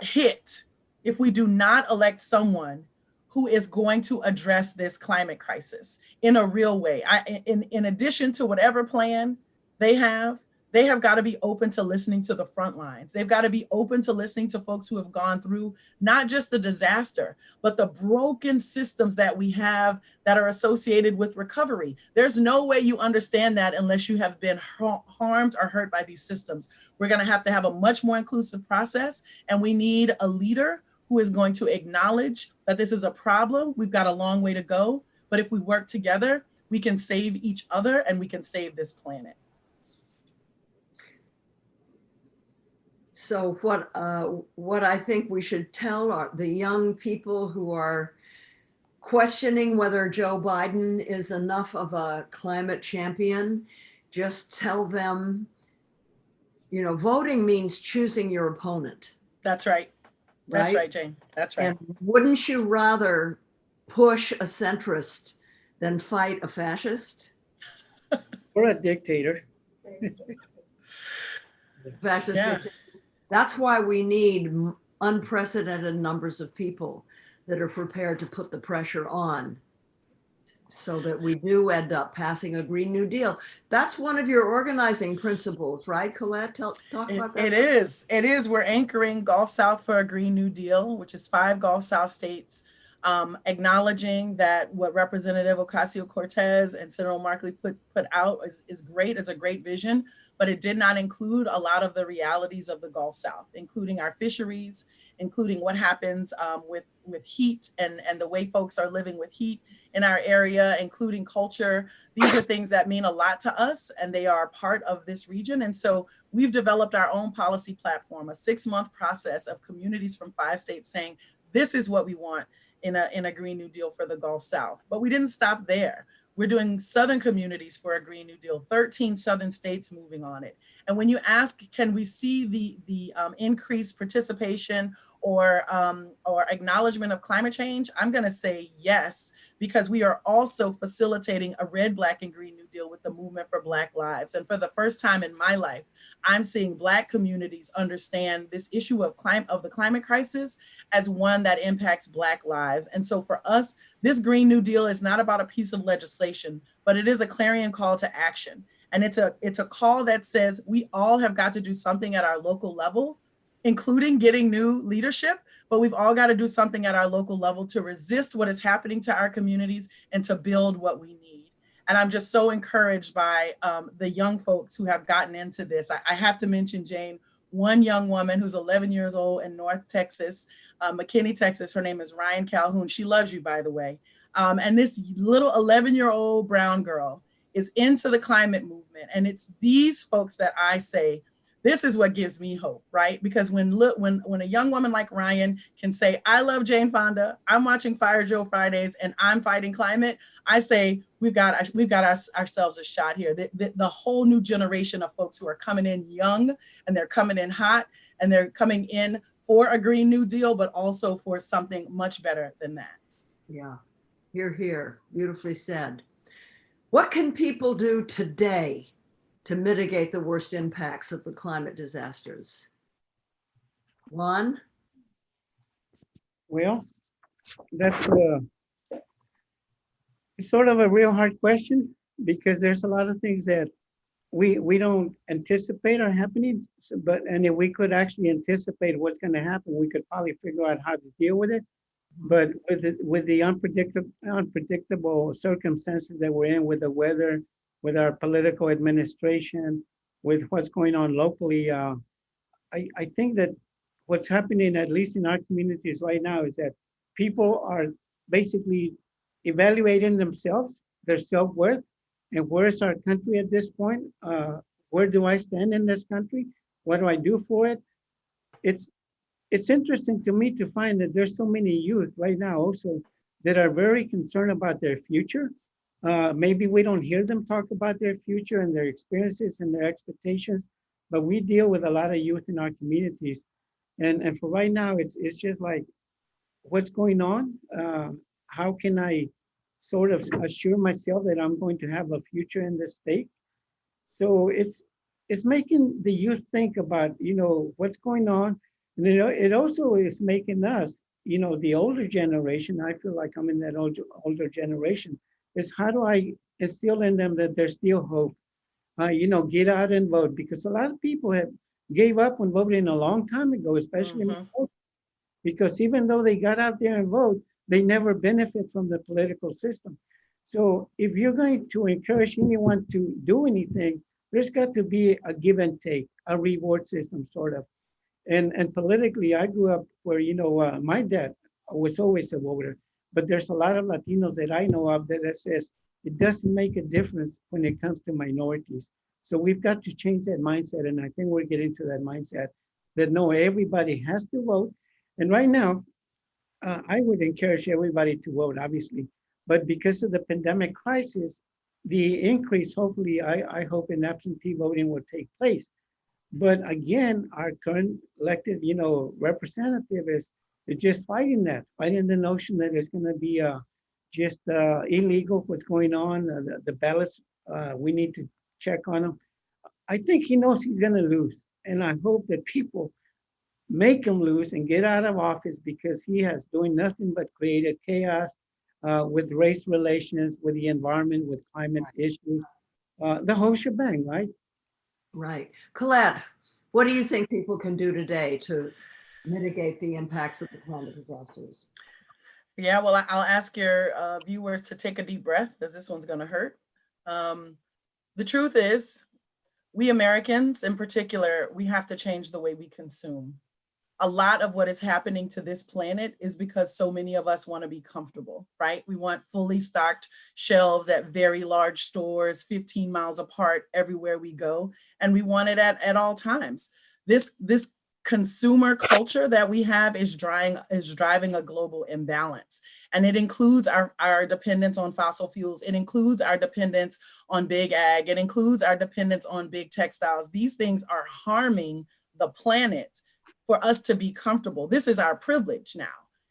hit if we do not elect someone who is going to address this climate crisis in a real way. In addition to whatever plan they have got to be open to listening to the front lines. They've got to be open to listening to folks who have gone through not just the disaster, but the broken systems that we have that are associated with recovery. There's no way you understand that unless you have been harmed or hurt by these systems. We're going to have a much more inclusive process, and we need a leader who is going to acknowledge that this is a problem. We've got a long way to go, but if we work together, we can save each other and we can save this planet. So what I think we should tell the young people who are questioning whether Joe Biden is enough of a climate champion, just tell them, voting means choosing your opponent. That's right. That's right, Jane. That's right. And wouldn't you rather push a centrist than fight a fascist? Or a dictator. Fascist dictator. That's why we need unprecedented numbers of people that are prepared to put the pressure on so that we do end up passing a Green New Deal. That's one of your organizing principles, right, Colette? Talk about that. It is. We're anchoring Gulf South for a Green New Deal, which is 5 Gulf South states, acknowledging that what Representative Ocasio-Cortez and Senator Markley put out is great, is a great vision, but it did not include a lot of the realities of the Gulf South, including our fisheries, including what happens with heat and the way folks are living with heat in our area, including culture. These are things that mean a lot to us, and they are part of this region. And so we've developed our own policy platform, a 6-month process of communities from 5 states saying, this is what we want in a Green New Deal for the Gulf South. But we didn't stop there. We're doing Southern communities for a Green New Deal, 13 Southern states moving on it. And when you ask, can we see the increased participation or acknowledgement of climate change? I'm going to say yes, because we are also facilitating a red, black, and green New Deal with the Movement for Black Lives. And for the first time in my life, I'm seeing Black communities understand this issue of the climate crisis as one that impacts Black lives. And so for us, this Green New Deal is not about a piece of legislation, but it is a clarion call to action. And it's a call that says we all have got to do something at our local level, including getting new leadership, but we've all got to do something at our local level to resist what is happening to our communities and to build what we need. And I'm just so encouraged by the young folks who have gotten into this. I have to mention, Jane, one young woman who's 11 years old in North Texas, McKinney, Texas. Her name is Ryan Calhoun. She loves you, by the way. And this little 11-year-old brown girl is into the climate movement. And it's these folks that I say, This is what gives me hope, right? Because when a young woman like Ryan can say, I love Jane Fonda, I'm watching Fire Drill Fridays, and I'm fighting climate, I say we've got ourselves a shot here. The whole new generation of folks who are coming in young, and they're coming in hot, and they're coming in for a Green New Deal, but also for something much better than that. Yeah, hear, hear. Beautifully said. What can people do today to mitigate the worst impacts of the climate disasters? Juan? Well, that's sort of a real hard question, because there's a lot of things that we don't anticipate are happening. And if we could actually anticipate what's going to happen, we could probably figure out how to deal with it. But with the unpredictable circumstances that we're in, with the weather, with our political administration, with what's going on locally, I think that what's happening, at least in our communities right now, is that people are basically evaluating themselves, their self-worth, and where's our country at this point? Where do I stand in this country? What do I do for it? It's interesting to me to find that there's so many youth right now also that are very concerned about their future. Maybe we don't hear them talk about their future and their experiences and their expectations, but we deal with a lot of youth in our communities. And for right now, it's just like, what's going on? How can I sort of assure myself that I'm going to have a future in this state? So it's making the youth think about, what's going on. And it also is making us, the older generation, I feel like I'm in that older generation, is how do I instill in them that there's still hope? Get out and vote, because a lot of people have gave up on voting a long time ago, especially in because even though they got out there and vote, they never benefit from the political system. So if you're going to encourage anyone to do anything, there's got to be a give and take, a reward system, sort of. And politically, I grew up where, my dad was always a voter, but there's a lot of Latinos that I know of that says it doesn't make a difference when it comes to minorities. So we've got to change that mindset. And I think we're getting to that mindset that no, everybody has to vote. And right now, I would encourage everybody to vote, obviously. But because of the pandemic crisis, the increase, hopefully, I hope in absentee voting will take place. But again, our current elected, representative is just fighting the notion that it's going to be just illegal what's going on, the ballots, we need to check on them. I think he knows he's going to lose. And I hope that people make him lose and get out of office, because he has doing nothing but created chaos with race relations, with the environment, with climate issues, the whole shebang, right? Right. Colette, what do you think people can do today to mitigate the impacts of the climate disasters? Yeah, well, I'll ask your viewers to take a deep breath, because this one's going to hurt. The truth is, we Americans in particular, we have to change the way we consume. A lot of what is happening to this planet is because so many of us want to be comfortable, right? We want fully stocked shelves at very large stores, 15 miles apart everywhere we go, and we want it at all times. This consumer culture that we have is driving a global imbalance. And it includes our dependence on fossil fuels. It includes our dependence on big ag. It includes our dependence on big textiles. These things are harming the planet for us to be comfortable. This is our privilege now.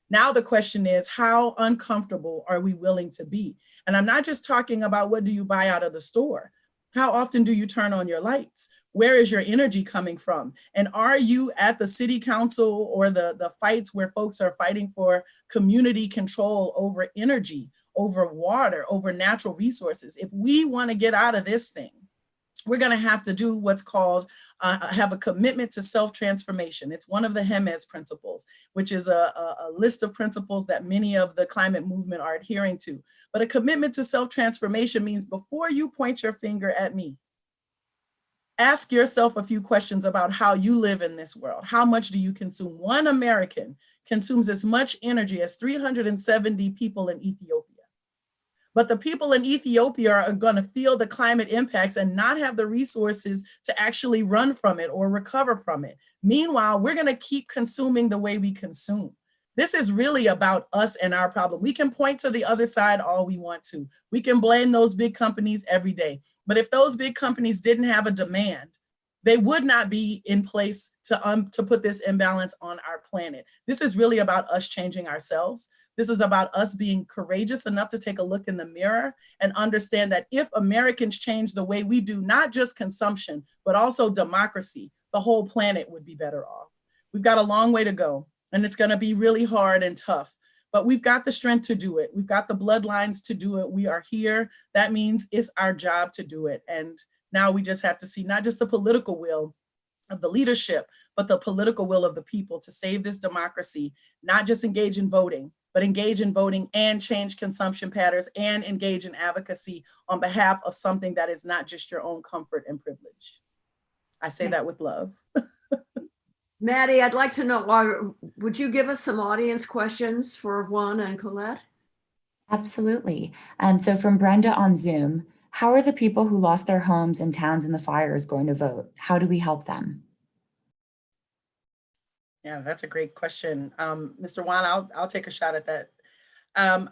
Now the question is, how uncomfortable are we willing to be? And I'm not just talking about what do you buy out of the store. How often do you turn on your lights? Where is your energy coming from? And are you at the city council or the fights where folks are fighting for community control over energy, over water, over natural resources? If we want to get out of this thing, we're going to have to do what's called, have a commitment to self-transformation. It's one of the T.E.J.A.S principles, which is a list of principles that many of the climate movement are adhering to. But a commitment to self-transformation means before you point your finger at me, ask yourself a few questions about how you live in this world. How much do you consume? One American consumes as much energy as 370 people in Ethiopia. But the people in Ethiopia are going to feel the climate impacts and not have the resources to actually run from it or recover from it. Meanwhile, we're going to keep consuming the way we consume. This is really about us and our problem. We can point to the other side all we want to. We can blame those big companies every day. But if those big companies didn't have a demand, they would not be in place to put this imbalance on our planet. This is really about us changing ourselves. This is about us being courageous enough to take a look in the mirror and understand that if Americans change the way we do, not just consumption, but also democracy, the whole planet would be better off. We've got a long way to go, and it's gonna be really hard and tough, but we've got the strength to do it. We've got the bloodlines to do it. We are here. That means it's our job to do it. And now we just have to see not just the political will of the leadership, but the political will of the people to save this democracy, not just engage in voting, but engage in voting and change consumption patterns and engage in advocacy on behalf of something that is not just your own comfort and privilege. I say that with love. Maddie, I'd like to know, would you give us some audience questions for Juan and Colette? Absolutely. So from Brenda on Zoom, how are the people who lost their homes and towns in the fires going to vote? How do we help them? Yeah, that's a great question. Mr. Juan, I'll take a shot at that. I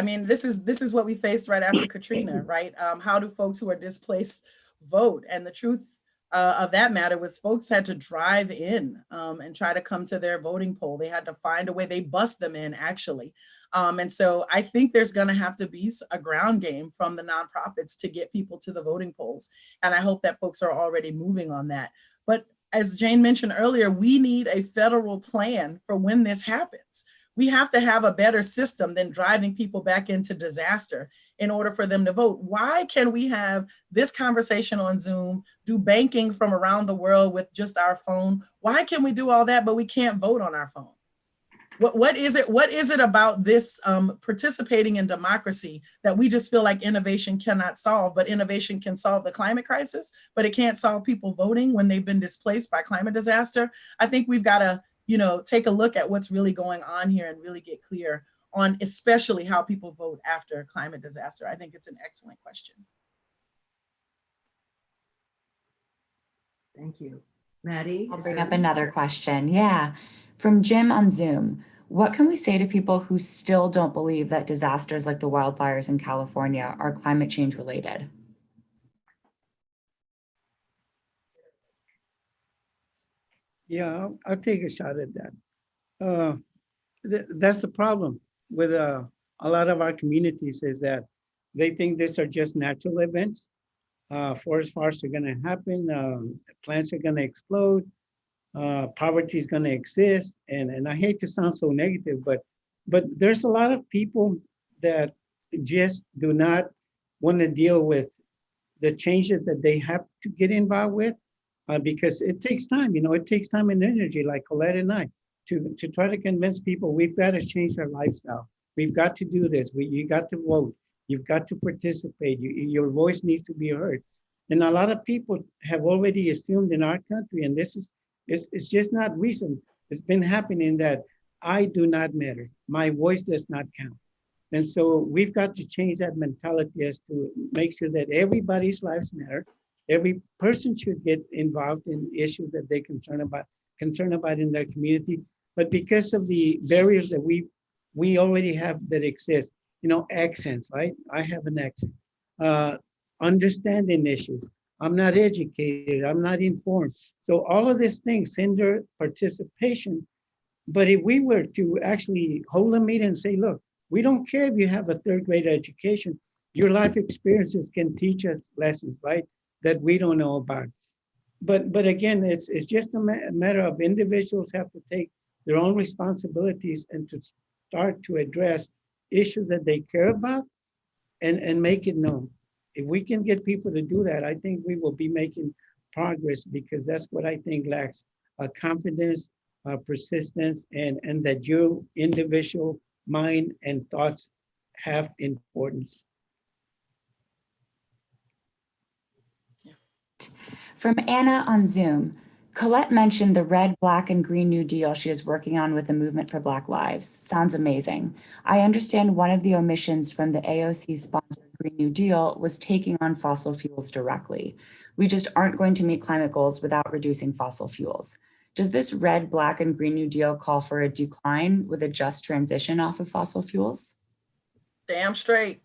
mean, this is what we faced right after Katrina, right? How do folks who are displaced vote? And the truth of that matter was folks had to drive in and try to come to their voting poll. They had to find a way, they bussed them in actually. And so I think there's gonna have to be a ground game from the nonprofits to get people to the voting polls. And I hope that folks are already moving on that. But as Jane mentioned earlier, we need a federal plan for when this happens. We have to have a better system than driving people back into disaster in order for them to vote. Why can we have this conversation on Zoom, do banking from around the world with just our phone? Why can we do all that, but we can't vote on our phone? What is it about this participating in democracy that we just feel like innovation cannot solve, but innovation can solve the climate crisis, but it can't solve people voting when they've been displaced by climate disaster? I think we've got to, take a look at what's really going on here and really get clear on especially how people vote after climate disaster. I think it's an excellent question. Thank you. Maddie? I'll bring up another question. Yeah. From Jim on Zoom, what can we say to people who still don't believe that disasters like the wildfires in California are climate change related? Yeah, I'll take a shot at that. That's the problem with a lot of our communities is that they think these are just natural events. Forest fires are going to happen. Plants are going to explode. Poverty is going to exist. And I hate to sound so negative, but there's a lot of people that just do not want to deal with the changes that they have to get involved with because it takes time. It takes time and energy, like Colette and I, to try to convince people we've got to change our lifestyle. We've got to do this. You got to vote. You've got to participate. Your voice needs to be heard. And a lot of people have already assumed in our country, and this is it's just not recent. It's been happening that I do not matter. My voice does not count. And so we've got to change that mentality as to make sure that everybody's lives matter. Every person should get involved in issues that they're concerned about in their community. But because of the barriers that we already have that exist, accents, right? I have an accent. Understanding issues. I'm not educated. I'm not informed. So all of these things hinder participation. But if we were to actually hold a meeting and say, look, we don't care if you have a third grade education. Your life experiences can teach us lessons, right? That we don't know about. But again, it's just a matter of individuals have to take their own responsibilities and to start to address issues that they care about and make it known. If we can get people to do that, I think we will be making progress because that's what I think lacks confidence, persistence, and that your individual mind and thoughts have importance. From Anna on Zoom, Colette mentioned the Red, Black, and Green New Deal she is working on with the Movement for Black Lives. Sounds amazing. I understand one of the omissions from the AOC-sponsored Green New Deal was taking on fossil fuels directly. We just aren't going to meet climate goals without reducing fossil fuels. Does this Red, Black, and Green New Deal call for a decline with a just transition off of fossil fuels? Damn straight.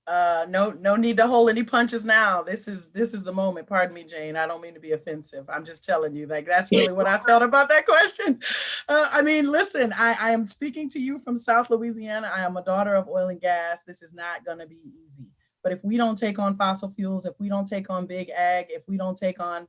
No need to hold any punches now. This is the moment. Pardon me, Jane. I don't mean to be offensive. I'm just telling you, like, that's really what I felt about that question. I mean, listen, I am speaking to you from South Louisiana. I am a daughter of oil and gas. This is not going to be easy. But if we don't take on fossil fuels, if we don't take on big ag, if we don't take on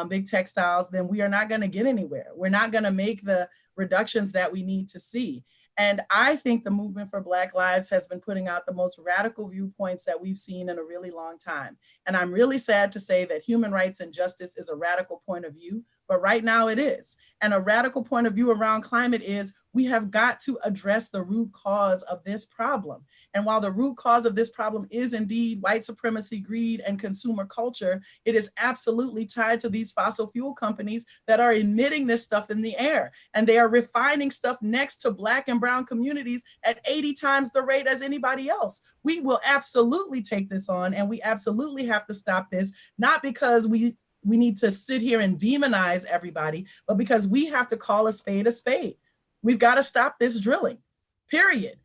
big textiles, then we are not going to get anywhere. We're not going to make the reductions that we need to see. And I think the Movement for Black Lives has been putting out the most radical viewpoints that we've seen in a really long time. And I'm really sad to say that human rights and justice is a radical point of view, but right now it is. And a radical point of view around climate is we have got to address the root cause of this problem. And while the root cause of this problem is indeed white supremacy, greed, and consumer culture, it is absolutely tied to these fossil fuel companies that are emitting this stuff in the air. And they are refining stuff next to Black and brown communities at 80 times the rate as anybody else. We will absolutely take this on, and we absolutely have to stop this, not because we need to sit here and demonize everybody, but because we have to call a spade a spade. We've got to stop this drilling, period.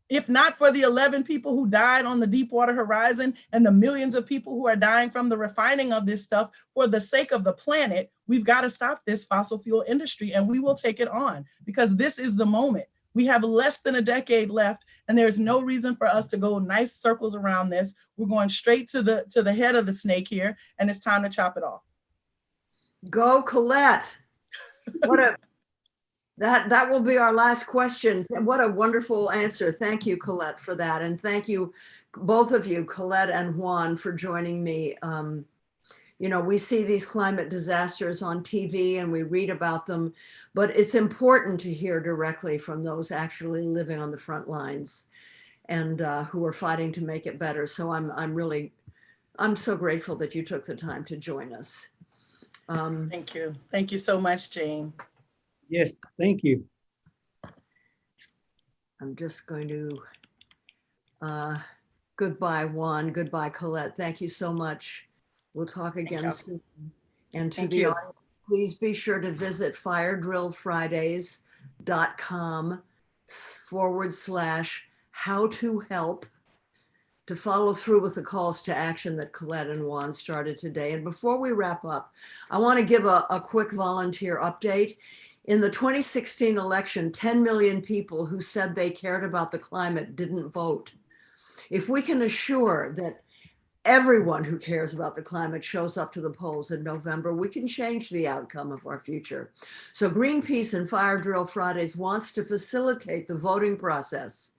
If not for the 11 people who died on the Deepwater Horizon and the millions of people who are dying from the refining of this stuff, for the sake of the planet, we've got to stop this fossil fuel industry, and we will take it on, because this is the moment. We have less than a decade left, and there's no reason for us to go nice circles around this. We're going straight to the head of the snake here, and it's time to chop it off. Go, Colette. That will be our last question. What a wonderful answer. Thank you, Colette, for that. And thank you, both of you, Colette and Juan, for joining me. You know, we see these climate disasters on TV and we read about them, but it's important to hear directly from those actually living on the front lines and who are fighting to make it better. So I'm so grateful that you took the time to join us. Thank you. Thank you so much, Jane. Yes, thank you. I'm just going to, goodbye, Juan. Goodbye, Colette. Thank you so much. We'll talk again soon. And to the audience, please be sure to visit firedrillfridays.com/how-to-help to follow through with the calls to action that Colette and Juan started today. And before we wrap up, I want to give a quick volunteer update. In the 2016 election, 10 million people who said they cared about the climate didn't vote. If we can assure that everyone who cares about the climate shows up to the polls in November, we can change the outcome of our future. So Greenpeace and Fire Drill Fridays wants to facilitate the voting process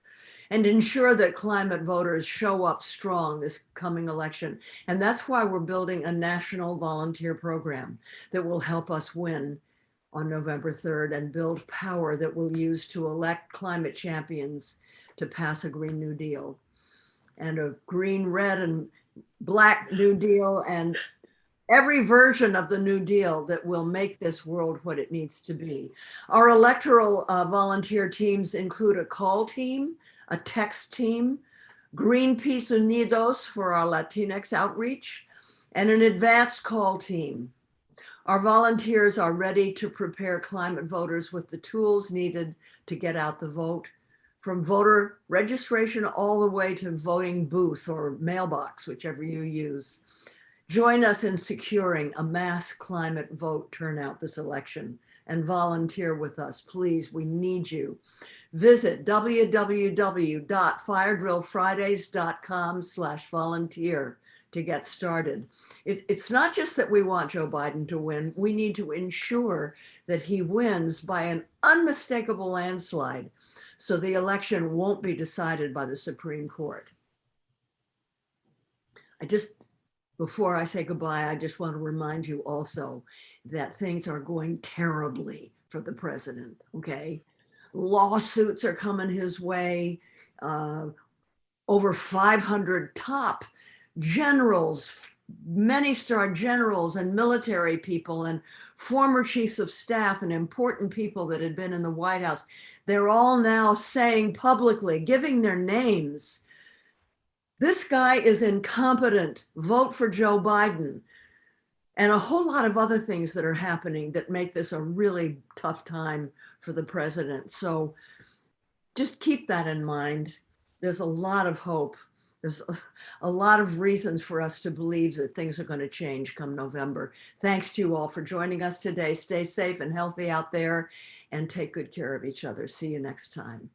and ensure that climate voters show up strong this coming election. And that's why we're building a national volunteer program that will help us win on November 3rd and build power that we'll use to elect climate champions to pass a Green New Deal and a green, red, and black New Deal, and every version of the New Deal that will make this world what it needs to be. Our electoral volunteer teams include a call team, a text team, Greenpeace Unidos for our Latinx outreach, and an advanced call team. Our volunteers are ready to prepare climate voters with the tools needed to get out the vote, from voter registration all the way to voting booth or mailbox, whichever you use. Join us in securing a mass climate vote turnout this election and volunteer with us. Please, we need you. Visit www.firedrillfridays.com/volunteer to get started. It's not just that we want Joe Biden to win, we need to ensure that he wins by an unmistakable landslide, so the election won't be decided by the Supreme Court. Before I say goodbye, I just want to remind you also that things are going terribly for the president, okay? Lawsuits are coming his way. Over 500 top generals, many star generals and military people and former chiefs of staff and important people that had been in the White House. They're all now saying publicly, giving their names, this guy is incompetent, vote for Joe Biden. And a whole lot of other things that are happening that make this a really tough time for the president. So just keep that in mind. There's a lot of hope. There's a lot of reasons for us to believe that things are going to change come November. Thanks to you all for joining us today. Stay safe and healthy out there and take good care of each other. See you next time.